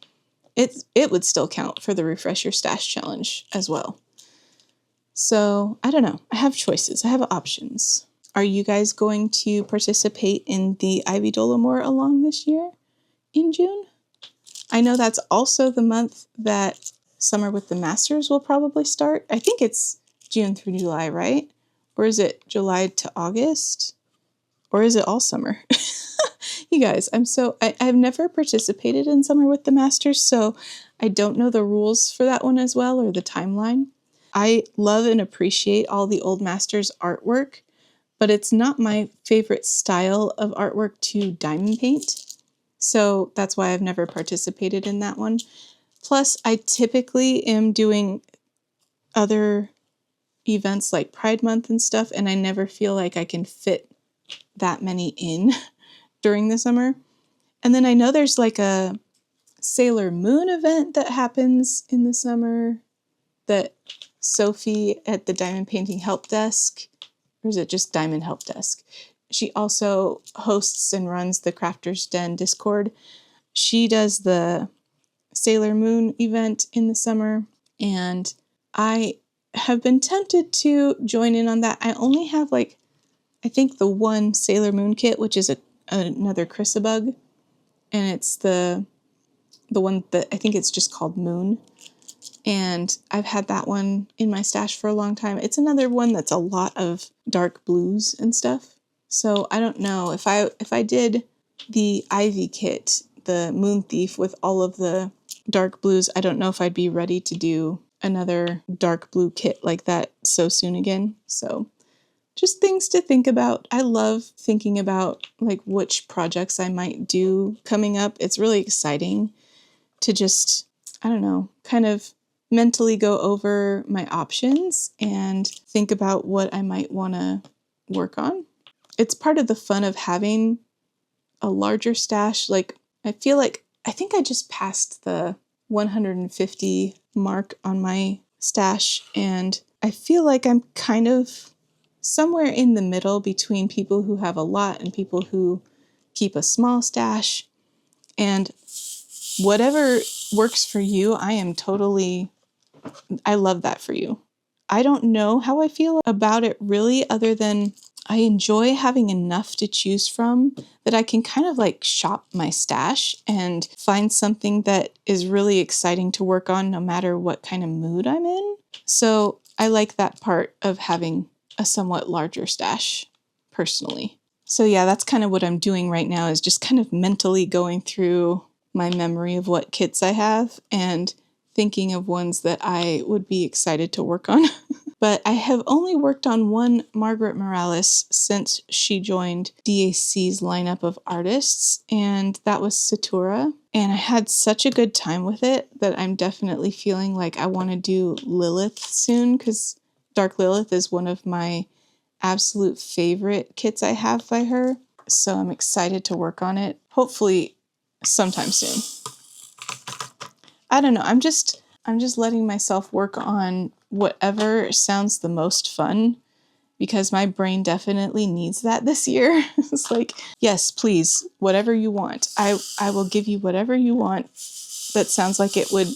it would still count for the Refresh Your Stash challenge as well. So I don't know. I have choices. I have options. Are you guys going to participate in the Ivy Dolamore along this year in June? I know that's also the month that Summer with the Masters will probably start. I think it's June through July, right? Or is it July to August? Or is it all summer? You guys, I've never participated in Summer with the Masters, so I don't know the rules for that one as well, or the timeline. I love and appreciate all the old Masters artwork, but it's not my favorite style of artwork to diamond paint. So that's why I've never participated in that one. Plus, I typically am doing other events like Pride Month and stuff, and I never feel like I can fit that many in during the summer. And then I know there's like a Sailor Moon event that happens in the summer that Sophie at the Diamond Painting Help Desk, or is it just Diamond Help Desk? She also hosts and runs the Crafters Den Discord. She does the Sailor Moon event in the summer, and I have been tempted to join in on that. I only have I think the one Sailor Moon kit, which is another Chrissabug, and it's the one that I think it's just called Moon. And I've had that one in my stash for a long time. It's another one that's a lot of dark blues and stuff. So I don't know if I did the Ivy kit, the Moon Thief with all of the dark blues, I don't know if I'd be ready to do another dark blue kit like that so soon again. So just things to think about. I love thinking about which projects I might do coming up. It's really exciting to just, I don't know, kind of mentally go over my options and think about what I might want to work on. It's part of the fun of having a larger stash. I feel like I think I just passed the 150 mark on my stash, and I feel like I'm kind of somewhere in the middle between people who have a lot and people who keep a small stash. And whatever works for you, I love that for you. I don't know how I feel about it really, other than I enjoy having enough to choose from that I can kind of shop my stash and find something that is really exciting to work on no matter what kind of mood I'm in. So I like that part of having a somewhat larger stash personally. So yeah, that's kind of what I'm doing right now, is just kind of mentally going through my memory of what kits I have and thinking of ones that I would be excited to work on. but I have only worked on one Margaret Morales since she joined DAC's lineup of artists, and that was Satura. And I had such a good time with it that I'm definitely feeling like I want to do Lilith soon, because Dark Lilith is one of my absolute favorite kits I have by her. So I'm excited to work on it, hopefully sometime soon. I don't know, I'm just letting myself work on whatever sounds the most fun, because my brain definitely needs that this year. It's like, yes, please, whatever you want. I will give you whatever you want that sounds like it would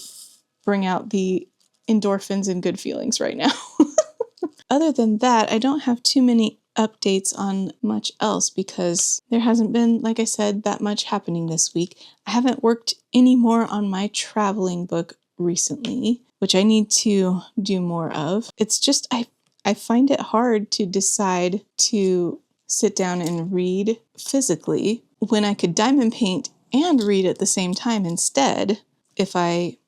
bring out the endorphins and good feelings right now. Other than that, I don't have too many updates on much else because there hasn't been, like I said, that much happening this week. I haven't worked any more on my traveling book recently, which I need to do more of. It's just, I find it hard to decide to sit down and read physically when I could diamond paint and read at the same time instead if I,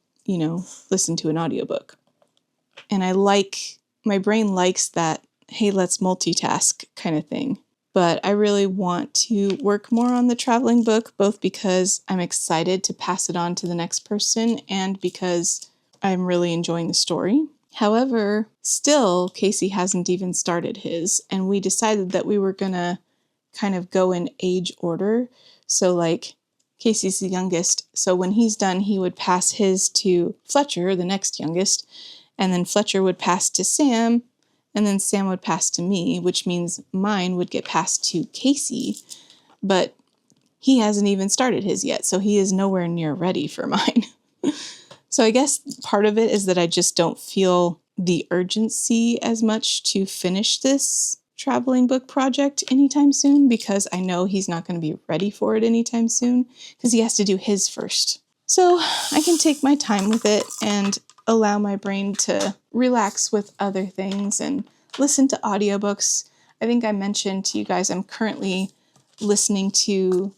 listen to an audiobook. And my brain likes that, hey, let's multitask kind of thing. But I really want to work more on the traveling book, both because I'm excited to pass it on to the next person and because I'm really enjoying the story. However, still, Casey hasn't even started his, and we decided that we were going to kind of go in age order. So, like, Casey's the youngest, so when he's done, he would pass his to Fletcher, the next youngest, and then Fletcher would pass to Sam, and then Sam would pass to me, which means mine would get passed to Casey, but he hasn't even started his yet, so he is nowhere near ready for mine. So I guess part of it is that I just don't feel the urgency as much to finish this traveling book project anytime soon, because I know he's not going to be ready for it anytime soon, because he has to do his first. So I can take my time with it and allow my brain to relax with other things and listen to audiobooks. I think I mentioned to you guys I'm currently listening to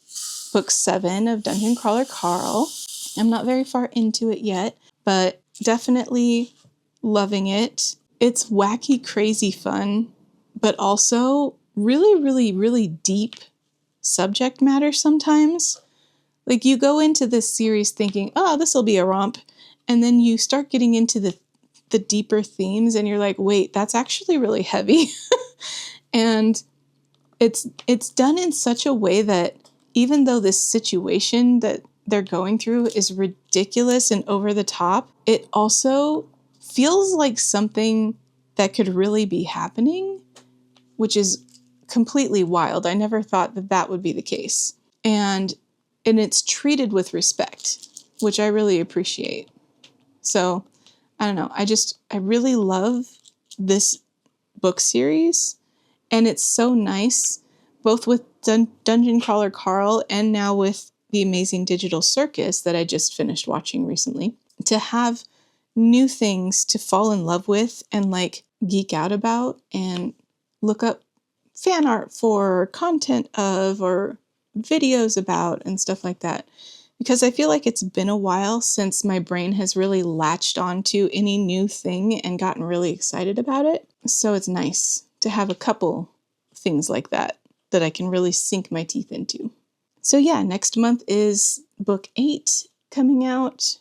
book 7 of Dungeon Crawler Carl. I'm not very far into it yet, but definitely loving it. It's wacky, crazy fun, but also really, really, really deep subject matter sometimes. Like, you go into this series thinking, oh, this will be a romp, and then you start getting into the deeper themes, and you're like, wait, that's actually really heavy. And it's done in such a way that even though this situation that they're going through is ridiculous and over the top, it also feels like something that could really be happening, which is completely wild. I never thought that that would be the case. And it's treated with respect, which I really appreciate. So, I don't know. I really love this book series, and it's so nice, both with Dungeon Crawler Carl and now with the amazing digital circus that I just finished watching recently, to have new things to fall in love with and like geek out about and look up fan art for, content of, or videos about and stuff like that. Because I feel like it's been a while since my brain has really latched onto any new thing and gotten really excited about it. So it's nice to have a couple things like that I can really sink my teeth into. So yeah, next month is book 8 coming out.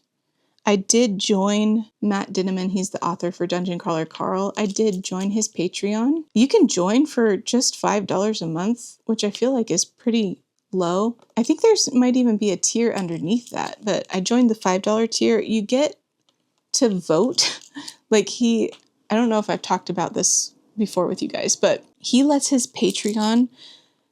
I did join Matt Dinneman, he's the author for Dungeon Crawler Carl. I did join his Patreon. You can join for just $5 a month, which I feel like is pretty low. I think might even be a tier underneath that, but I joined the $5 tier. You get to vote. I don't know if I've talked about this before with you guys, but he lets his Patreon,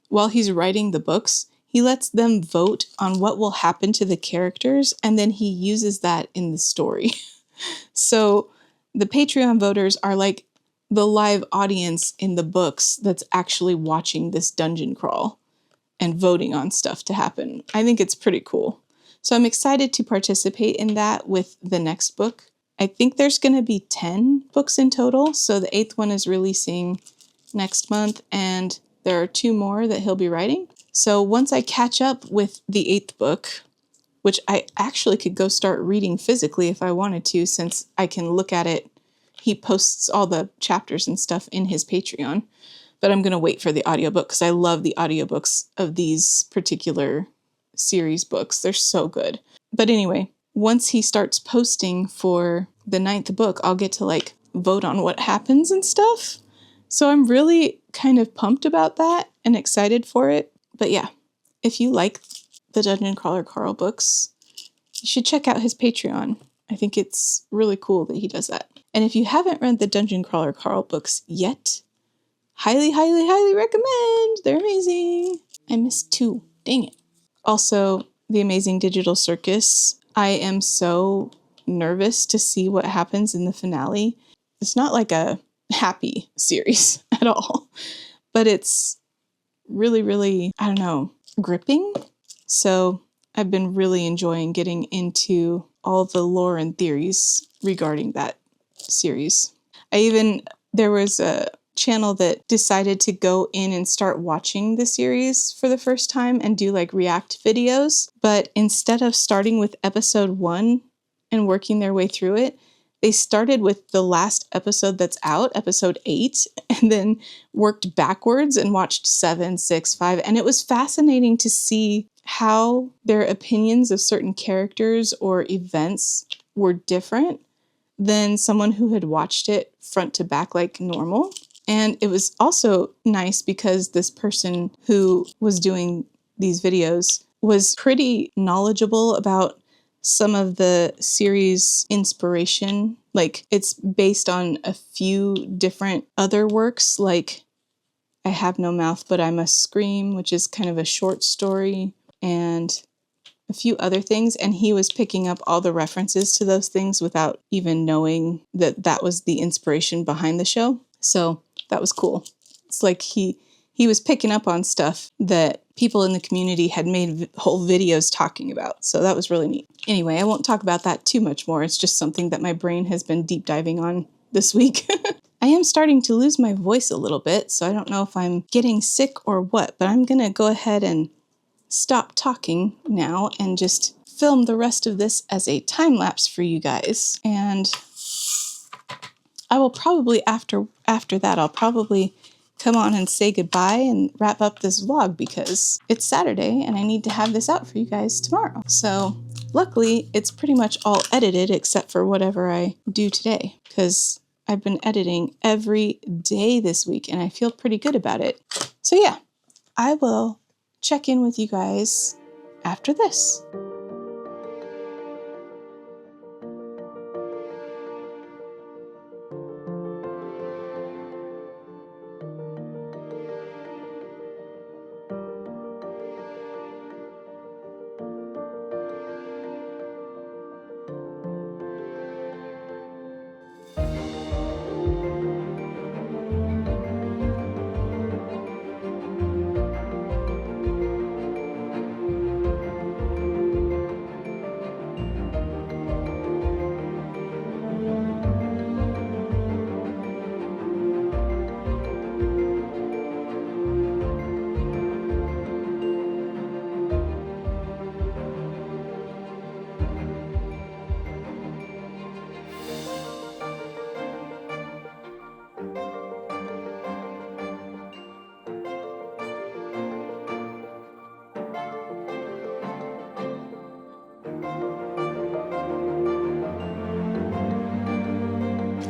while he's writing the books, he lets them vote on what will happen to the characters, and then he uses that in the story. So the Patreon voters are like the live audience in the books that's actually watching this dungeon crawl and voting on stuff to happen. I think it's pretty cool. So I'm excited to participate in that with the next book. I think there's going to be 10 books in total, so the 8th one is releasing next month, and there are 2 more that he'll be writing. So once I catch up with the 8th book, which I actually could go start reading physically if I wanted to, since I can look at it he posts all the chapters and stuff in his Patreon. But I'm going to wait for the audiobook because I love the audiobooks of these particular series books. They're so good. But anyway, once he starts posting for the 9th book, I'll get to like vote on what happens and stuff. So I'm really kind of pumped about that and excited for it. But yeah, if you like the Dungeon Crawler Carl books, you should check out his Patreon. I think it's really cool that he does that. And if you haven't read the Dungeon Crawler Carl books yet, highly, highly, highly recommend. They're amazing. I missed 2. Dang it. Also, The Amazing Digital Circus. I am so nervous to see what happens in the finale. It's not like a happy series at all, but it's really, really, I don't know, gripping. So I've been really enjoying getting into all the lore and theories regarding that series. There was a channel that decided to go in and start watching the series for the first time and do like react videos. But instead of starting with episode 1 and working their way through it, they started with the last episode that's out, episode 8, and then worked backwards and watched 7, 6, 5. And it was fascinating to see how their opinions of certain characters or events were different than someone who had watched it front to back like normal. And it was also nice because this person who was doing these videos was pretty knowledgeable about some of the series inspiration. Like, it's based on a few different other works, like I Have No Mouth But I Must Scream, which is kind of a short story, and a few other things. And he was picking up all the references to those things without even knowing that that was the inspiration behind the show. So that was cool. It's like he was picking up on stuff that people in the community had made whole videos talking about. So that was really neat. Anyway, I won't talk about that too much more. It's just something that my brain has been deep diving on this week. I am starting to lose my voice a little bit, so I don't know if I'm getting sick or what, but I'm going to go ahead and stop talking now and just film the rest of this as a time lapse for you guys. And I will probably, after that, I'll probably come on and say goodbye and wrap up this vlog because it's Saturday and I need to have this out for you guys tomorrow. So luckily, it's pretty much all edited except for whatever I do today because I've been editing every day this week and I feel pretty good about it. So yeah, I will check in with you guys after this.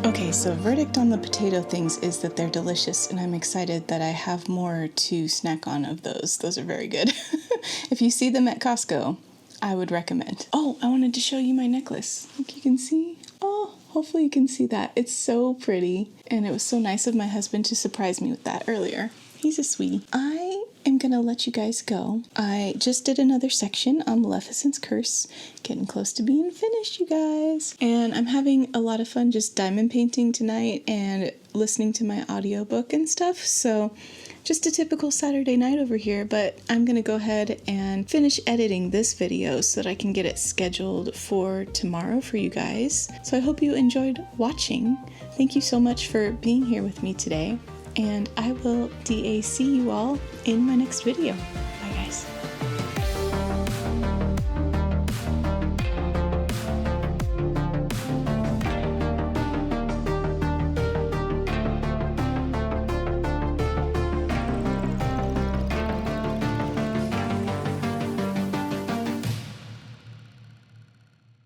Okay, so verdict on the potato things is that they're delicious, and I'm excited that I have more to snack on of those. Those are very good. If you see them at Costco, I would recommend. Oh, I wanted to show you my necklace. Like you can see. Oh, hopefully you can see that. It's so pretty, and it was so nice of my husband to surprise me with that earlier. He's a sweetie. I am gonna let you guys go. I just did another section on Maleficent's Curse. Getting close to being finished, you guys. And I'm having a lot of fun just diamond painting tonight and listening to my audiobook and stuff. So just a typical Saturday night over here, but I'm gonna go ahead and finish editing this video so that I can get it scheduled for tomorrow for you guys. So I hope you enjoyed watching. Thank you so much for being here with me today. And I will DAC you all in my next video.